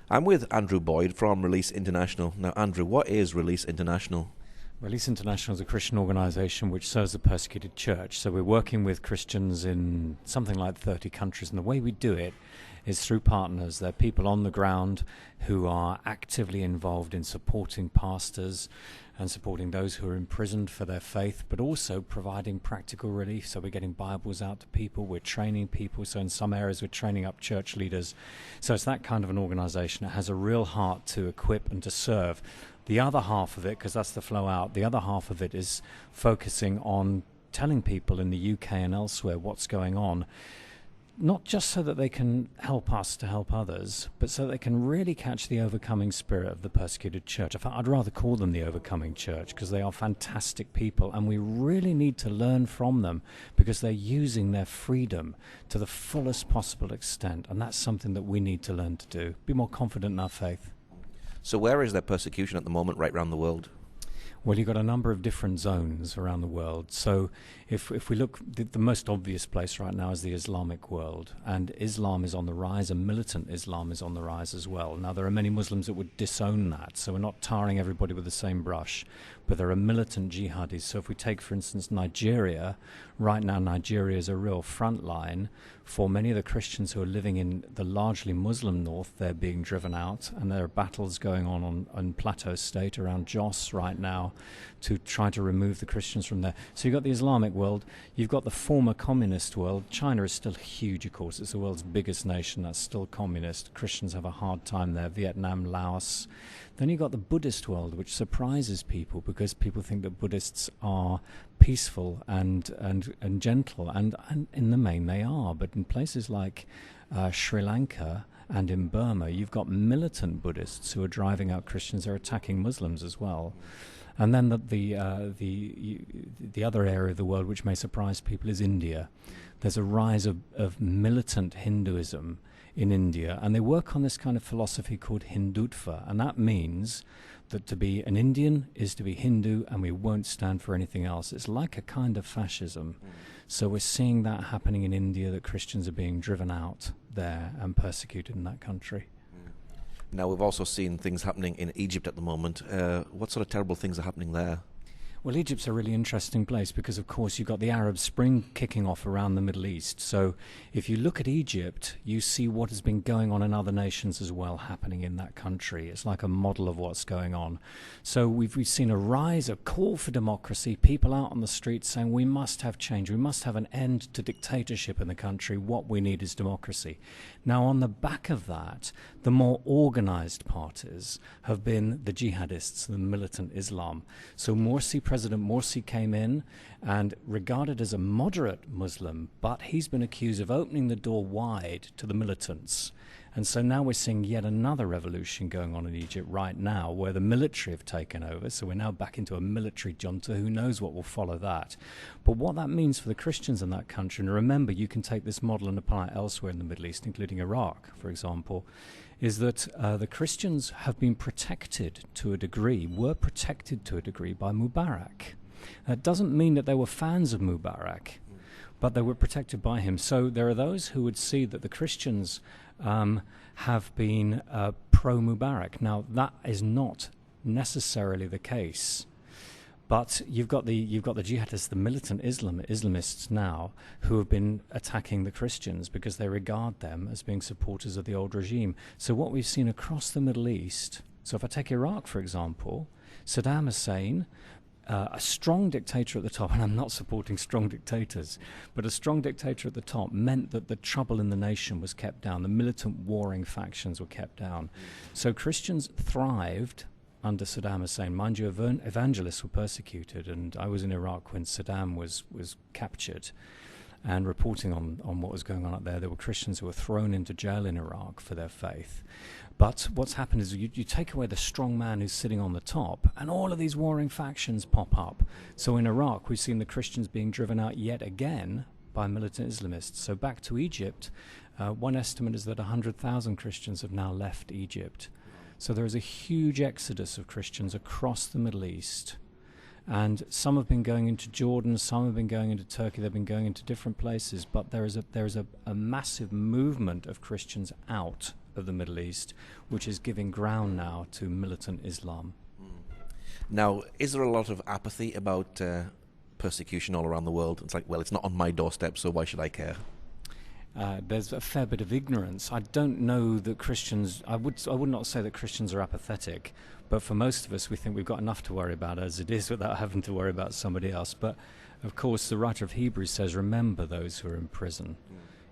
I'm with Andrew Boyd from Release International. Now, Andrew, what is Release International? Release International is a Christian organisation which serves the persecuted church. So we're working with Christians in something like 30 countries, and the way we do it is through partners. They're people on the ground who are actively involved in supporting pastors and supporting those who are imprisoned for their faith, but also providing practical relief. So we're getting Bibles out to people, we're training people. So in some areas we're training up church leaders. So it's that kind of an organisation. It has a real heart to equip and to serve. The other half of it, because that's the flow out, the other half of it is focusing on telling people in the UK and elsewhere what's going on, not just so that they can help us to help others, but so they can really catch the overcoming spirit of the persecuted church. In fact, I'd rather call them the overcoming church, because they are fantastic people, and we really need to learn from them, because they're using their freedom to the fullest possible extent, and that's something that we need to learn to do. Be more confident in our faith. So where is there persecution at the moment right around the world? Well, you've got a number of different zones around the world. So if we look, the most obvious place right now is the Islamic world. And Islam is on the rise, and militant Islam is on the rise as well. Now, there are many Muslims that would disown that, so we're not tarring everybody with the same brush. But there are militant jihadis. So if we take, for instance, Nigeria, right now Nigeria is a real front line for many of the Christians who are living in the largely Muslim north. They're being driven out, and there are battles going on Plateau State around Jos right now to try to remove the Christians from there. So you've got the Islamic world, you've got the former communist world. China is still huge, of course. It's the world's biggest nation that's still communist. Christians have a hard time there. Vietnam, Laos. Then you've got the Buddhist world, which surprises people because people think that Buddhists are peaceful and gentle, and in the main they are. But in places like Sri Lanka and in Burma, you've got militant Buddhists who are driving out Christians. They're attacking Muslims as well. And then the other area of the world which may surprise people is India. There's a rise of militant Hinduism in India, and they work on this kind of philosophy called Hindutva, and that means that to be an Indian is to be Hindu, and we won't stand for anything else. It's like a kind of fascism. So we're seeing that happening in India, that Christians are being driven out there and persecuted in that country. Now, we've also seen things happening in Egypt at the moment. What sort of terrible things are happening there? Well, Egypt's a really interesting place because, of course, you've got the Arab Spring kicking off around the Middle East. So if you look at Egypt, you see what has been going on in other nations as well happening in that country. It's like a model of what's going on. So we've seen a rise, a call for democracy, people out on the streets saying we must have change, we must have an end to dictatorship in the country. What we need is democracy. Now, on the back of that, the more organized parties have been the jihadists, the militant Islam. So President Morsi came in and regarded as a moderate Muslim, but he's been accused of opening the door wide to the militants. And so now we're seeing yet another revolution going on in Egypt right now, where the military have taken over. So we're now back into a military junta. Who knows what will follow that? But what that means for the Christians in that country, and remember, you can take this model and apply it elsewhere in the Middle East, including Iraq, for example, is that the Christians have been protected to a degree, were protected to a degree by Mubarak. That doesn't mean that they were fans of Mubarak, but they were protected by him. So there are those who would see that the Christians have been pro-Mubarak. Now, that is not necessarily the case. But you've got the jihadists, the militant Islamists now, who have been attacking the Christians because they regard them as being supporters of the old regime. So what we've seen across the Middle East, so if I take Iraq, for example, Saddam Hussein, a strong dictator at the top, and I'm not supporting strong dictators, but a strong dictator at the top meant that the trouble in the nation was kept down. The militant warring factions were kept down. So Christians thrived under Saddam Hussein. Mind you, evangelists were persecuted, and I was in Iraq when Saddam was captured and reporting on what was going on up there. There were Christians who were thrown into jail in Iraq for their faith. But what's happened is you take away the strong man who's sitting on the top, and all of these warring factions pop up. So in Iraq, we've seen the Christians being driven out yet again by militant Islamists. So back to Egypt, one estimate is that 100,000 Christians have now left Egypt. So there is a huge exodus of Christians across the Middle East. And some have been going into Jordan, some have been going into Turkey, they've been going into different places, but there is a massive movement of Christians out of the Middle East, which is giving ground now to militant Islam. Now, is there a lot of apathy about persecution all around the world? It's like, well, it's not on my doorstep, so why should I care? There's a fair bit of ignorance. I don't know that Christians, I would not say that Christians are apathetic, but for most of us we think we've got enough to worry about as it is without having to worry about somebody else. But of course the writer of Hebrews says, remember those who are in prison.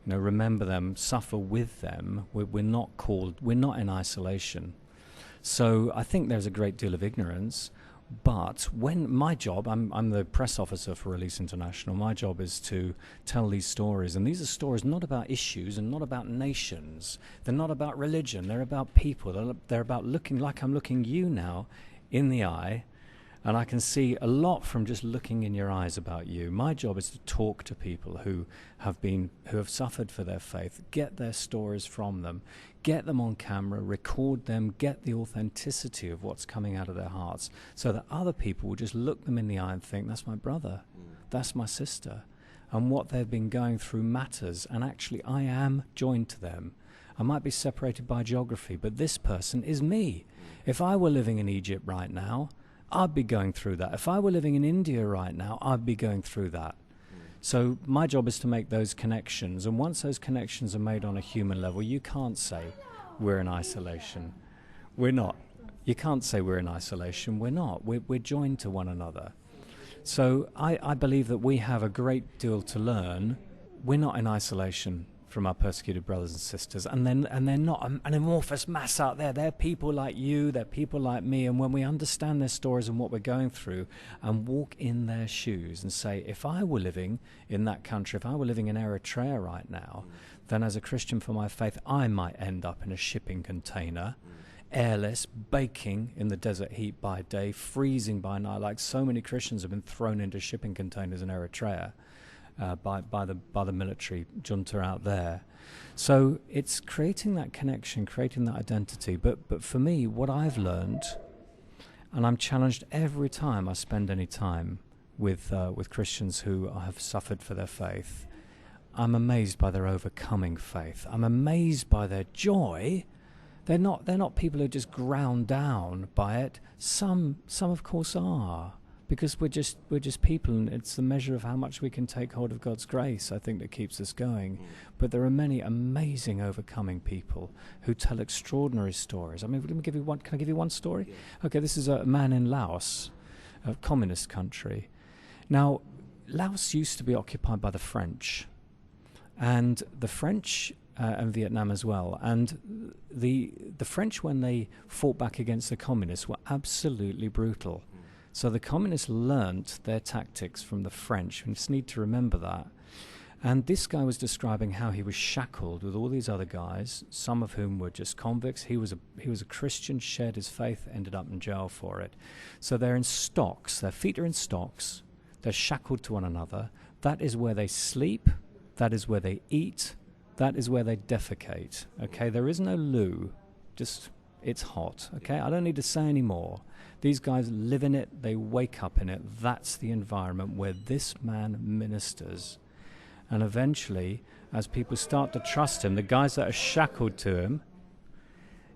You know, remember them, suffer with them. We're not in isolation. So I think there's a great deal of ignorance. But when my job, I'm the press officer for Release International, my job is to tell these stories. And these are stories not about issues and not about nations. They're not about religion. They're about people. They're about looking like I'm looking you now in the eye. And I can see a lot from just looking in your eyes about you. My job is to talk to people who have suffered for their faith, get their stories from them, get them on camera, record them, get the authenticity of what's coming out of their hearts, so that other people will just look them in the eye and think, that's my brother, that's my sister, and what they've been going through matters, and actually I am joined to them. I might be separated by geography, but this person is me. If I were living in Egypt right now, I'd be going through that. If I were living in India right now, I'd be going through that. So my job is to make those connections. And once those connections are made on a human level, you can't say we're in isolation. We're not. You can't say we're in isolation. We're not. We're joined to one another. So I believe that we have a great deal to learn. We're not in isolation from our persecuted brothers and sisters, and they're not an amorphous mass out there. They're people like you, they're people like me, and when we understand their stories and what we're going through and walk in their shoes and say, if I were living in that country, if I were living in Eritrea right now, then as a Christian for my faith, I might end up in a shipping container, airless, baking in the desert heat by day, freezing by night, like so many Christians have been thrown into shipping containers in Eritrea. By the military junta out there. So it's creating that connection, creating that identity. But for me, what I've learned, and I'm challenged every time I spend any time with Christians who have suffered for their faith, I'm amazed by their overcoming faith. I'm amazed by their joy. They're not people who are just ground down by it. Some of course are. Because we're just people, and it's the measure of how much we can take hold of God's grace, I think, that keeps us going. But there are many amazing overcoming people who tell extraordinary stories. I mean, let me give you one. Can I give you one story? Yeah. Okay, this is a man in Laos, a communist country. Now, Laos used to be occupied by the French, and the French and Vietnam as well. And the French, when they fought back against the communists, were absolutely brutal. So the communists learnt their tactics from the French. We just need to remember that. And this guy was describing how he was shackled with all these other guys, some of whom were just convicts. He was a Christian, shared his faith, ended up in jail for it. So they're in stocks. Their feet are in stocks. They're shackled to one another. That is where they sleep. That is where they eat. That is where they defecate. Okay, there is no loo. Just, it's hot. Okay, I don't need to say any more. These guys live in it, they wake up in it. That's the environment where this man ministers. And eventually, as people start to trust him, the guys that are shackled to him,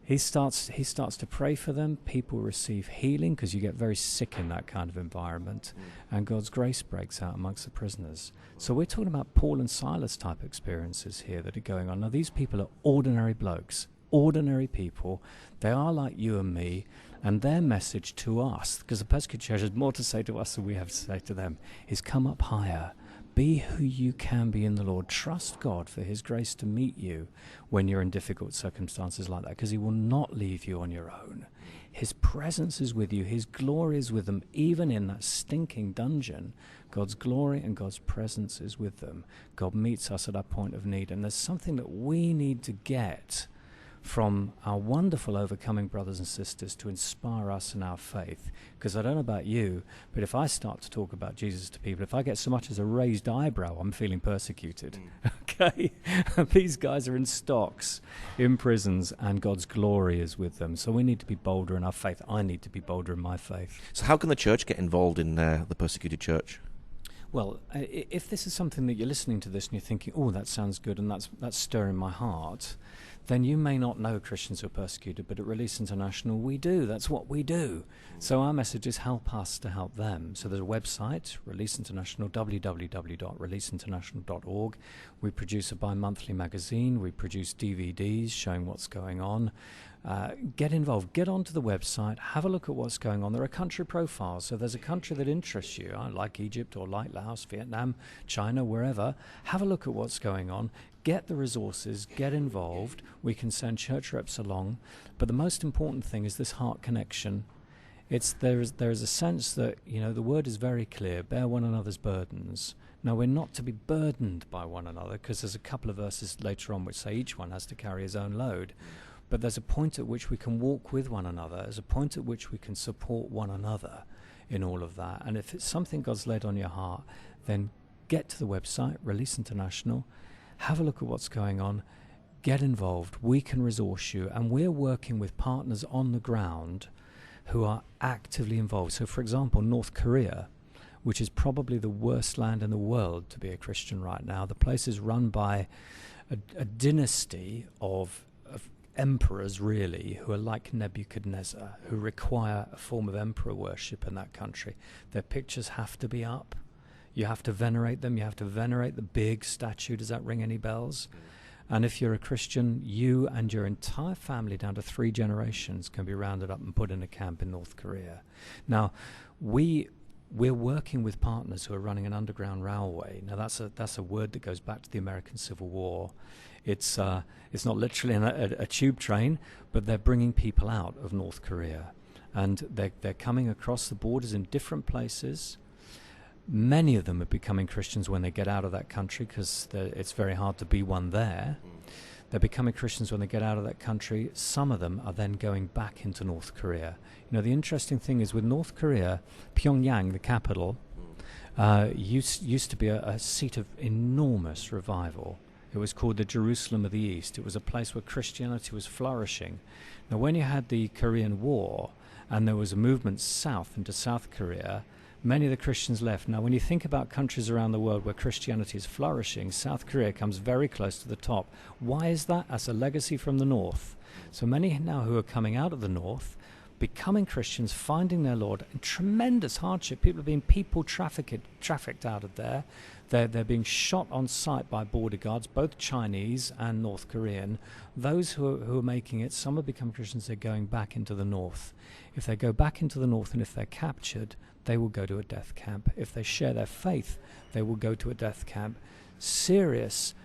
he starts to pray for them. People receive healing, because you get very sick in that kind of environment. And God's grace breaks out amongst the prisoners. So we're talking about Paul and Silas type experiences here that are going on. Now, these people are ordinary blokes, ordinary people. They are like you and me. And their message to us, because the persecuted church has more to say to us than we have to say to them, is come up higher. Be who you can be in the Lord. Trust God for his grace to meet you when you're in difficult circumstances like that, because he will not leave you on your own. His presence is with you. His glory is with them. Even in that stinking dungeon, God's glory and God's presence is with them. God meets us at our point of need. And there's something that we need to get from our wonderful overcoming brothers and sisters to inspire us in our faith. Because I don't know about you, but if I start to talk about Jesus to people, if I get so much as a raised eyebrow, I'm feeling persecuted. Okay? These guys are in stocks, in prisons, and God's glory is with them. So we need to be bolder in our faith. I need to be bolder in my faith. So how can the church get involved in the persecuted church? Well, if this is something that you're listening to this and you're thinking, oh, that sounds good and that's stirring my heart, then you may not know Christians who are persecuted, but at Release International we do. That's what we do. So our message is help us to help them. So there's a website, Release International, www.releaseinternational.org. We produce a bi-monthly magazine. We produce DVDs showing what's going on. Get involved. Get onto the website. Have a look at what's going on. There are country profiles. So if there's a country that interests you, like Egypt or like Laos, Vietnam, China, wherever, have a look at what's going on. Get the resources. Get involved. We can send church reps along. But the most important thing is this heart connection. There is a sense that, the word is very clear. Bear one another's burdens. Now, we're not to be burdened by one another, because there's a couple of verses later on which say each one has to carry his own load. But there's a point at which we can walk with one another. There's a point at which we can support one another in all of that. And if it's something God's laid on your heart, then get to the website, Release International, have a look at what's going on, get involved. We can resource you. And we're working with partners on the ground who are actively involved. So, for example, North Korea, which is probably the worst land in the world to be a Christian right now. The place is run by a dynasty of emperors, really, who are like Nebuchadnezzar, who require a form of emperor worship in that country. Their pictures have to be up. You have to venerate them. You have to venerate the big statue. Does that ring any bells? And if you're a Christian, you and your entire family, down to 3 generations, can be rounded up and put in a camp in North Korea. Now, we're working with partners who are running an underground railway. Now, that's a word that goes back to the American Civil War. It's not literally a tube train, but they're bringing people out of North Korea, and they're coming across the borders in different places. Many of them are becoming Christians when they get out of that country, because it's very hard to be one there. They're becoming Christians when they get out of that country. Some of them are then going back into North Korea. The interesting thing is with North Korea, Pyongyang, the capital, used to be a seat of enormous revival. It was called the Jerusalem of the East. It was a place where Christianity was flourishing. Now, when you had the Korean War and there was a movement south into South Korea, many of the Christians left. Now, when you think about countries around the world where Christianity is flourishing, South Korea comes very close to the top. Why is that? That's a legacy from the North. So many now who are coming out of the North, becoming Christians, finding their Lord in tremendous hardship. People are being trafficked out of there. They're being shot on sight by border guards, both Chinese and North Korean. Those who are making it, some have become Christians, they're going back into the North. If they go back into the North and if they're captured, they will go to a death camp. If they share their faith, they will go to a death camp. Serious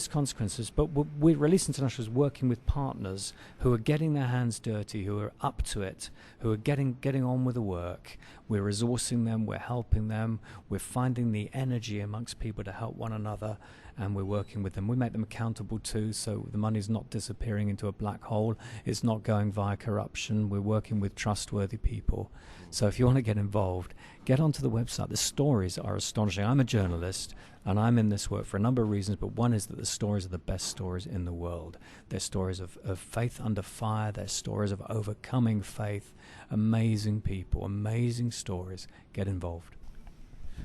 consequences. But we Release International is working with partners who are getting their hands dirty, who are up to it, who are getting on with the work. We're resourcing them, we're helping them, we're finding the energy amongst people to help one another, and we're working with them. We make them accountable too, so the money's not disappearing into a black hole. It's not going via corruption. We're working with trustworthy people. So if you want to get involved, get onto the website. The stories are astonishing. I'm a journalist, and I'm in this work for a number of reasons, but one is that the stories are the best stories in the world. They're stories of faith under fire. They're stories of overcoming faith. Amazing people, amazing stories. Get involved.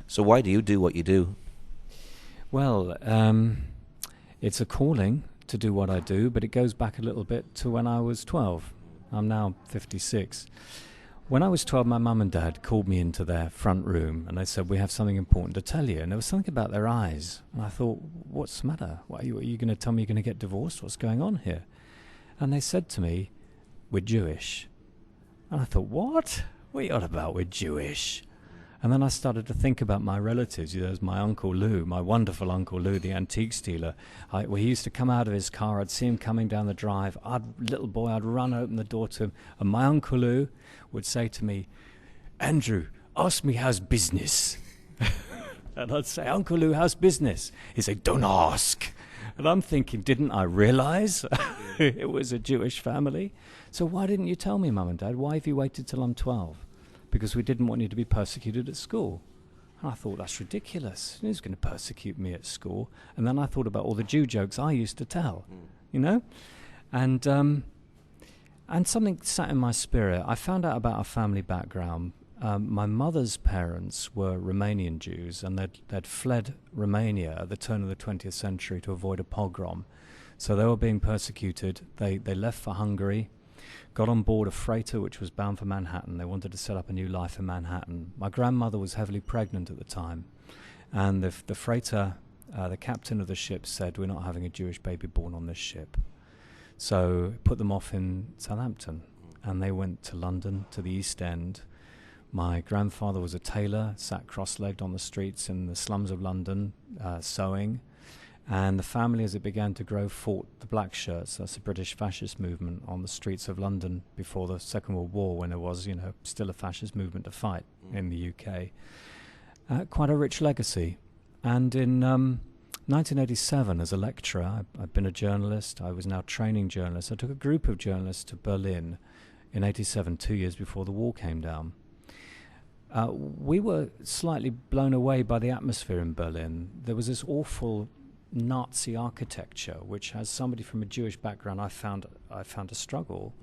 So why do you do what you do? Well, it's a calling to do what I do, but it goes back a little bit to when I was 12. I'm now 56. When I was 12, my mum and dad called me into their front room and they said, "We have something important to tell you." And there was something about their eyes. And I thought, what's the matter? What, are you going to tell me you're going to get divorced? What's going on here? And they said to me, "We're Jewish." And I thought, what? What are you on about? We're Jewish. And then I started to think about my relatives. There's my Uncle Lou, my wonderful Uncle Lou, the antiques dealer. He used to come out of his car. I'd see him coming down the drive. Little boy, I'd run open the door to him. And my Uncle Lou would say to me, "Andrew, ask me how's business." And I'd say, "Uncle Lou, how's business?" He'd say, "Don't ask." And I'm thinking, didn't I realize it was a Jewish family? So why didn't you tell me, Mum and Dad? Why have you waited till I'm 12? Because we didn't want you to be persecuted at school. And I thought, that's ridiculous. Who's going to persecute me at school? And then I thought about all the Jew jokes I used to tell, you know? And something sat in my spirit. I found out about our family background. My mother's parents were Romanian Jews, and they'd fled Romania at the turn of the 20th century to avoid a pogrom. So they were being persecuted. They left for Hungary, got on board a freighter which was bound for Manhattan. They wanted to set up a new life in Manhattan. My grandmother was heavily pregnant at the time, and the freighter, the captain of the ship said, "We're not having a Jewish baby born on this ship." So put them off in Southampton, and they went to London, to the East End. My grandfather was a tailor, sat cross-legged on the streets in the slums of London, sewing. And the family, as it began to grow, fought the Black Shirts. That's the British fascist movement on the streets of London before the Second World War, when there was, still a fascist movement to fight in the UK. Quite a rich legacy. And in 1987, as a lecturer, I'd been a journalist. I was now training journalists. I took a group of journalists to Berlin in 87, 2 years before the wall came down. We were slightly blown away by the atmosphere in Berlin. There was this awful Nazi architecture, which, as somebody from a Jewish background, I found a struggle.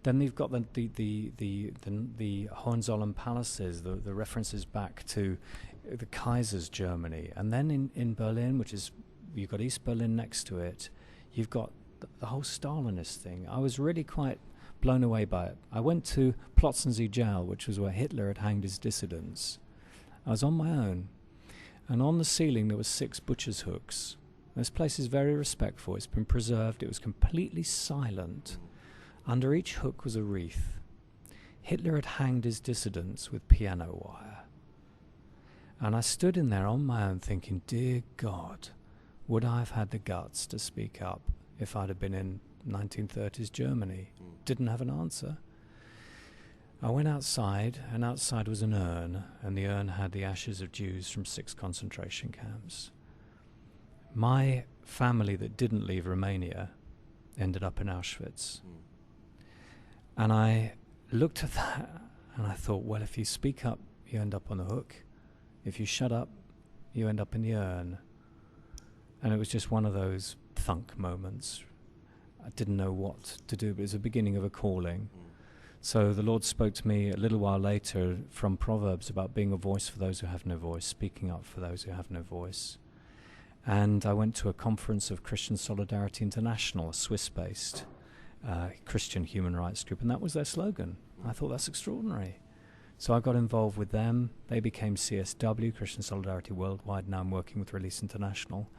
Then you've got the Hohenzollern palaces, the references back to the Kaiser's Germany, and then in Berlin, which is, you've got East Berlin next to it, you've got the whole Stalinist thing. I was really quite blown away by it. I went to Plötzensee jail, which was where Hitler had hanged his dissidents. I was on my own, and on the ceiling there were 6 butcher's hooks. This place is very respectful. It's been preserved. It was completely silent. Under each hook was a wreath. Hitler had hanged his dissidents with piano wire. And I stood in there on my own thinking, dear God, would I have had the guts to speak up if I'd have been in 1930s Germany? Didn't have an answer. I went outside, and outside was an urn, and the urn had the ashes of Jews from 6 concentration camps. My family that didn't leave Romania ended up in Auschwitz. And I looked at that and I thought, well, if you speak up, you end up on the hook. If you shut up, you end up in the urn. And it was just one of those thunk moments. I didn't know what to do, but it was the beginning of a calling. So the Lord spoke to me a little while later from Proverbs about being a voice for those who have no voice, speaking up for those who have no voice. And I went to a conference of Christian Solidarity International, a Swiss-based Christian human rights group, and that was their slogan. I thought, that's extraordinary. So I got involved with them. They became CSW, Christian Solidarity Worldwide. Now I'm working with Release International.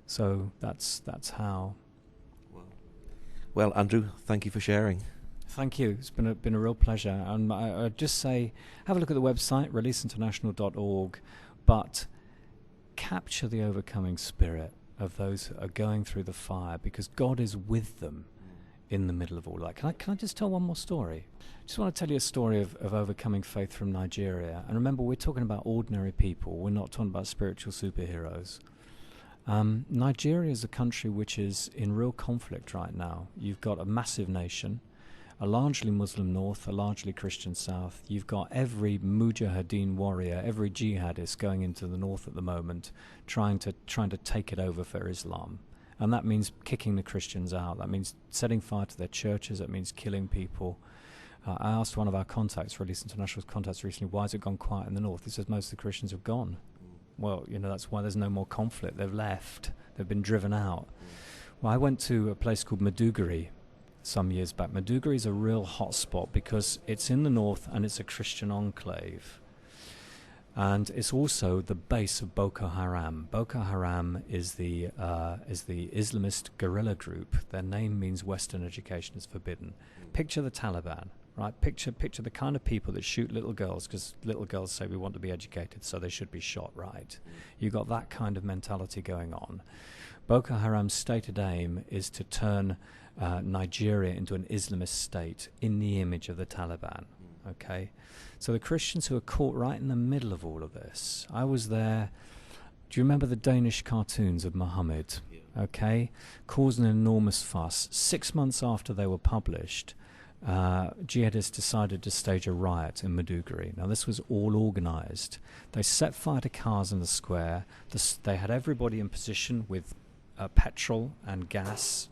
So that's how. Well, Andrew, thank you for sharing. Thank you. It's been a real pleasure. And I'd just say, have a look at the website, releaseinternational.org, but capture the overcoming spirit of those who are going through the fire, because God is with them in the middle of all that. Can I just tell one more story? I just want to tell you a story of overcoming faith from Nigeria. And remember, we're talking about ordinary people. We're not talking about spiritual superheroes. Nigeria is a country which is in real conflict right now. You've got a massive nation, a largely Muslim north, a largely Christian south. You've got every mujahideen warrior, every jihadist going into the north at the moment, trying to take it over for Islam. And that means kicking the Christians out. That means setting fire to their churches. That means killing people. I asked one of our contacts, Release International's contacts recently, why has it gone quiet in the north? He says most of the Christians have gone. Well, that's why there's no more conflict. They've left. They've been driven out. Well, I went to a place called Maiduguri some years back. Maiduguri is a real hot spot because it's in the north and it's a Christian enclave. And it's also the base of Boko Haram. Boko Haram is the Islamist guerrilla group. Their name means Western education is forbidden. Picture the Taliban, right? Picture the kind of people that shoot little girls because little girls say we want to be educated, so they should be shot, right? You've got that kind of mentality going on. Boko Haram's stated aim is to turn Nigeria into an Islamist state in the image of the Taliban. Okay, so the Christians who are caught right in the middle of all of this. I was there. Do you remember the Danish cartoons of Muhammad? Yeah. Okay, caused an enormous fuss. 6 months after they were published, jihadists decided to stage a riot in Maiduguri. Now this was all organised. They set fire to cars in the square. They had everybody in position with petrol and gas,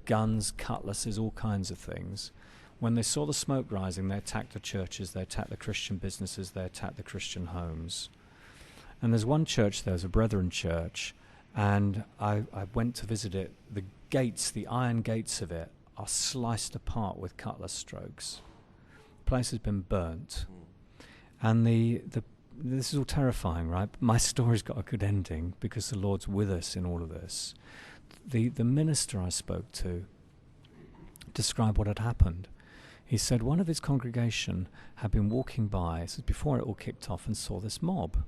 guns, cutlasses, all kinds of things. When they saw the smoke rising, they attacked the churches, they attacked the Christian businesses, they attacked the Christian homes. And there's one church, there's a Brethren church, And I went to visit it. The gates, the iron gates of it, are sliced apart with cutlass strokes. The place has been burnt. And this is all terrifying, right? My story's got a good ending because the Lord's with us in all of this. The minister I spoke to described what had happened. He said one of his congregation had been walking by, this is before it all kicked off, and saw this mob.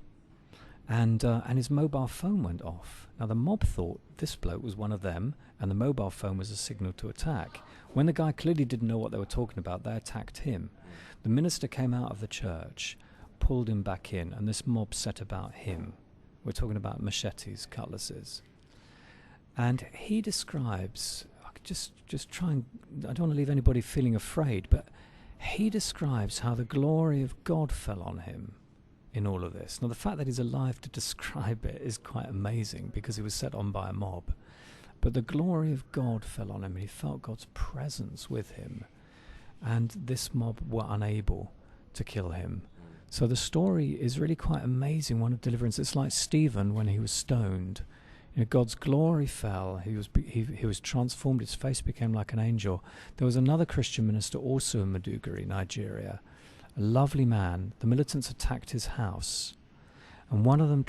And his mobile phone went off. Now the mob thought this bloke was one of them, and the mobile phone was a signal to attack. When the guy clearly didn't know what they were talking about, they attacked him. The minister came out of the church, pulled him back in, and this mob set about him. We're talking about machetes, cutlasses. And he describes, just try and, I don't want to leave anybody feeling afraid, but he describes how the glory of God fell on him in all of this. Now the fact that he's alive to describe it is quite amazing because he was set on by a mob. But the glory of God fell on him and he felt God's presence with him. And this mob were unable to kill him. So the story is really quite amazing, one of deliverance. It's like Stephen when he was stoned. You know, God's glory fell. He was transformed. His face became like an angel. There was another Christian minister also in Maiduguri, Nigeria. A lovely man. The militants attacked his house. And one of them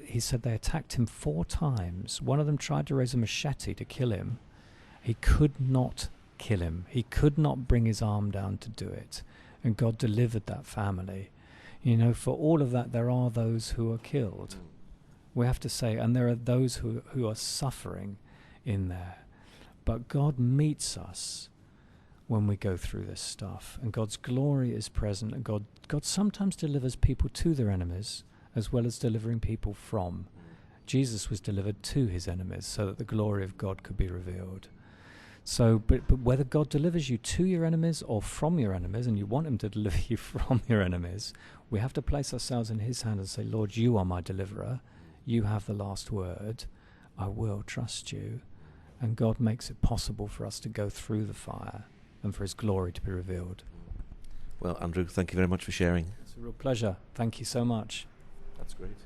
he said they attacked him 4 times. One of them tried to raise a machete to kill him. He could not kill him. He could not bring his arm down to do it. And God delivered that family. You know, for all of that, there are those who are killed. We have to say, and there are those who are suffering in there. But God meets us when we go through this stuff. And God's glory is present. And God sometimes delivers people to their enemies as well as delivering people from. Jesus was delivered to his enemies so that the glory of God could be revealed. So, but whether God delivers you to your enemies or from your enemies, and you want him to deliver you from your enemies, we have to place ourselves in his hand and say, Lord, you are my deliverer. You have the last word. I will trust you. And God makes it possible for us to go through the fire and for his glory to be revealed. Well, Andrew, thank you very much for sharing. It's a real pleasure. Thank you so much. That's great.